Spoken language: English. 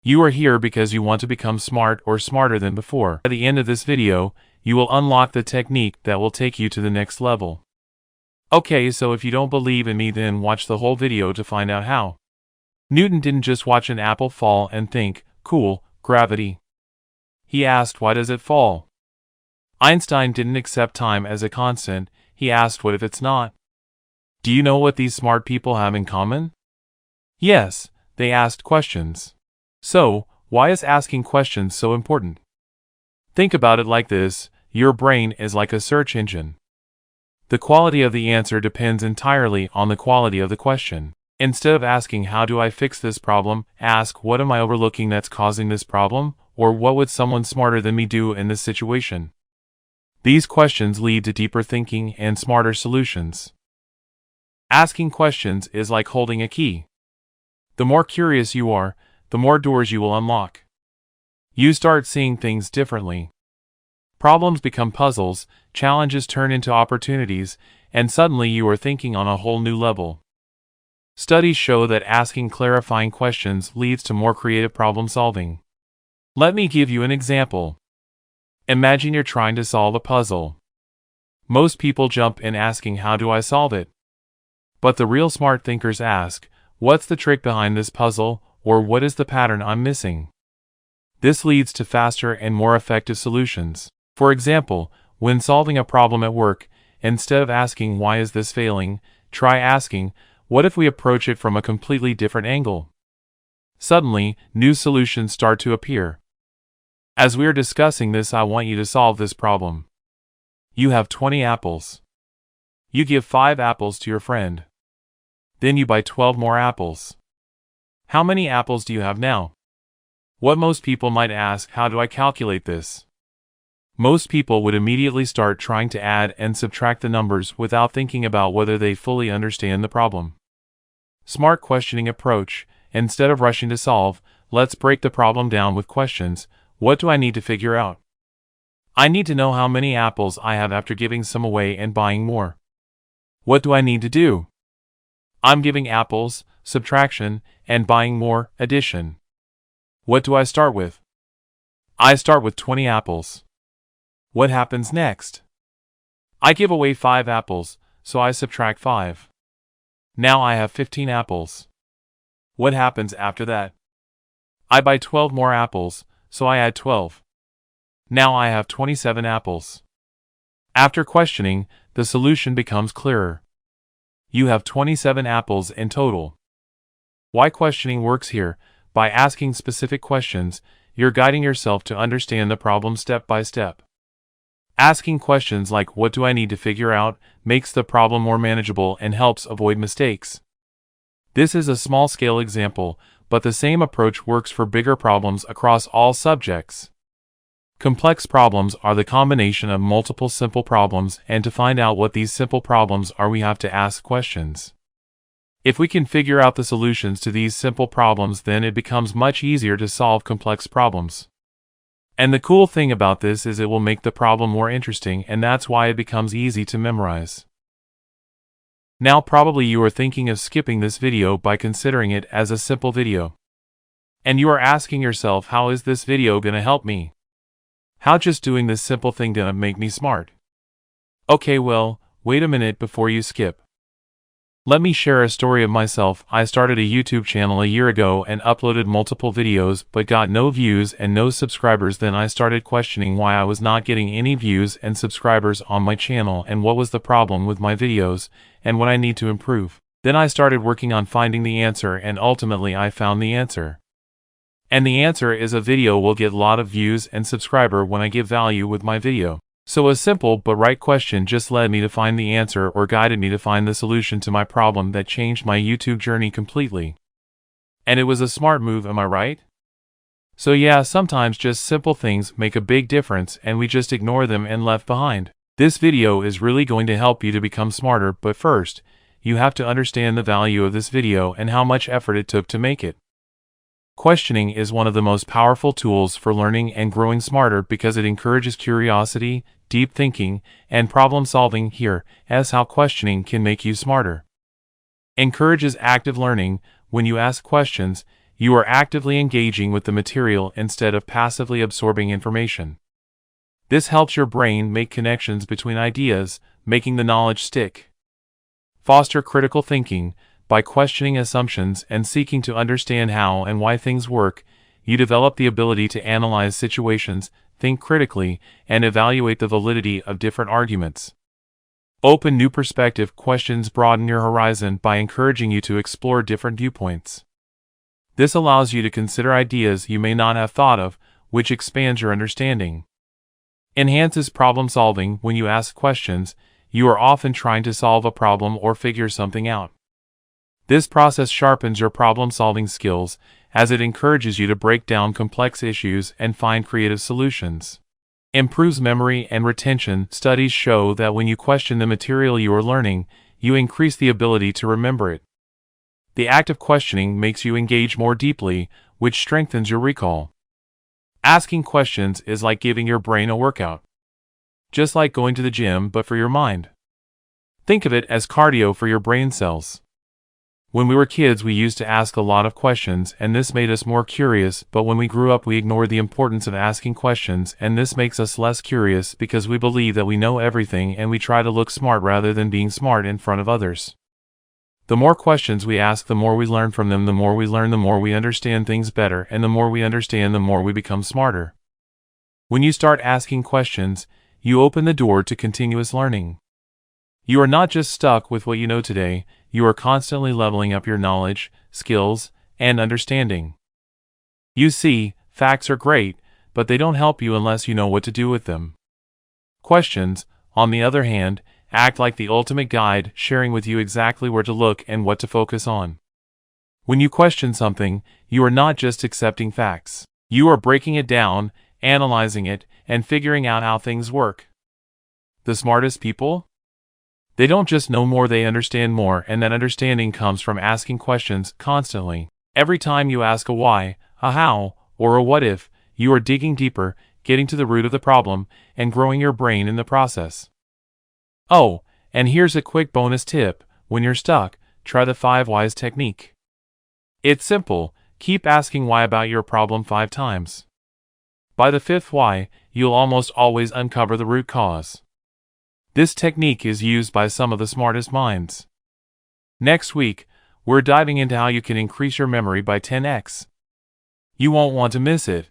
You are here because you want to become smart or smarter than before. At the end of this video, you will unlock the technique that will take you to the next level. Okay, so if you don't believe in me, then watch the whole video to find out how. Newton didn't just watch an apple fall and think, cool, gravity. He asked, why does it fall? Einstein didn't accept time as a constant. He asked, what if it's not? Do you know what these smart people have in common? Yes, they asked questions. So, why is asking questions so important? Think about it like this: your brain is like a search engine. The quality of the answer depends entirely on the quality of the question. Instead of asking, how do I fix this problem, ask, what am I overlooking that's causing this problem, or what would someone smarter than me do in this situation? These questions lead to deeper thinking and smarter solutions. Asking questions is like holding a key. The more curious you are, the more doors you will unlock. You start seeing things differently. Problems become puzzles, challenges turn into opportunities, and suddenly you are thinking on a whole new level. Studies show that asking clarifying questions leads to more creative problem solving. Let me give you an example. Imagine you're trying to solve a puzzle. Most people jump in asking, how do I solve it? But the real smart thinkers ask, what's the trick behind this puzzle, or what is the pattern I'm missing? This leads to faster and more effective solutions. For example, when solving a problem at work, instead of asking, why is this failing, try asking, what if we approach it from a completely different angle? Suddenly, new solutions start to appear. As we are discussing this, I want you to solve this problem. You have 20 apples. You give 5 apples to your friend. Then you buy 12 more apples. How many apples do you have now? What most people might ask, how do I calculate this? Most people would immediately start trying to add and subtract the numbers without thinking about whether they fully understand the problem. Smart questioning approach: instead of rushing to solve, let's break the problem down with questions. What do I need to figure out? I need to know how many apples I have after giving some away and buying more. What do I need to do? I'm giving apples, subtraction, and buying more, addition. What do I start with? I start with 20 apples. What happens next? I give away 5 apples, so I subtract 5. Now I have 15 apples. What happens after that? I buy 12 more apples, so I add 12. Now I have 27 apples. After questioning, the solution becomes clearer. You have 27 apples in total. Why questioning works here: by asking specific questions, you're guiding yourself to understand the problem step by step. Asking questions like, what do I need to figure out, makes the problem more manageable and helps avoid mistakes. This is a small-scale example, but the same approach works for bigger problems across all subjects. Complex problems are the combination of multiple simple problems, and to find out what these simple problems are, we have to ask questions. If we can figure out the solutions to these simple problems, then it becomes much easier to solve complex problems. And the cool thing about this is it will make the problem more interesting, and that's why it becomes easy to memorize. Now probably you are thinking of skipping this video by considering it as a simple video. And you are asking yourself, how is this video gonna help me? How just doing this simple thing gonna make me smart? Okay, well, wait a minute before you skip. Let me share a story of myself. I started a YouTube channel a year ago and uploaded multiple videos but got no views and no subscribers. Then I started questioning why I was not getting any views and subscribers on my channel and what was the problem with my videos and what I need to improve. Then I started working on finding the answer, and ultimately I found the answer. And the answer is a video will get a lot of views and subscriber when I give value with my video. So a simple but right question just led me to find the answer, or guided me to find the solution to my problem that changed my YouTube journey completely. And it was a smart move, am I right? So yeah, sometimes just simple things make a big difference and we just ignore them and left behind. This video is really going to help you to become smarter, but first, you have to understand the value of this video and how much effort it took to make it. Questioning is one of the most powerful tools for learning and growing smarter because it encourages curiosity, deep thinking, and problem solving. Here is how questioning can make you smarter. Encourages active learning. When you ask questions, You are actively engaging with the material instead of passively absorbing information. This helps your brain make connections between ideas, making the knowledge stick. Foster critical thinking. By questioning assumptions and seeking to understand how and why things work, you develop the ability to analyze situations, think critically, and evaluate the validity of different arguments. Open new perspective questions broaden your horizon by encouraging you to explore different viewpoints. This allows you to consider ideas you may not have thought of, which expands your understanding. Enhances problem solving. When you ask questions, you are often trying to solve a problem or figure something out. This process sharpens your problem-solving skills, as it encourages you to break down complex issues and find creative solutions. Improves memory and retention. Studies show that when you question the material you are learning, you increase the ability to remember it. The act of questioning makes you engage more deeply, which strengthens your recall. Asking questions is like giving your brain a workout. Just like going to the gym, but for your mind. Think of it as cardio for your brain cells. When we were kids, we used to ask a lot of questions, and this made us more curious, but when we grew up, we ignored the importance of asking questions, and this makes us less curious because we believe that we know everything and we try to look smart rather than being smart in front of others. The more questions we ask, the more we learn from them. The more we learn, the more we understand things better, and the more we understand, the more we become smarter. When you start asking questions, you open the door to continuous learning. You are not just stuck with what you know today, you are constantly leveling up your knowledge, skills, and understanding. You see, facts are great, but they don't help you unless you know what to do with them. Questions, on the other hand, act like the ultimate guide, sharing with you exactly where to look and what to focus on. When you question something, you are not just accepting facts. You are breaking it down, analyzing it, and figuring out how things work. The smartest people? They don't just know more, they understand more, and that understanding comes from asking questions constantly. Every time you ask a why, a how, or a what if, you are digging deeper, getting to the root of the problem, and growing your brain in the process. Oh, and here's a quick bonus tip. When you're stuck, try the 5 whys technique. It's simple. Keep asking why about your problem 5 times. By the 5th why, you'll almost always uncover the root cause. This technique is used by some of the smartest minds. Next week, we're diving into how you can increase your memory by 10x. You won't want to miss it.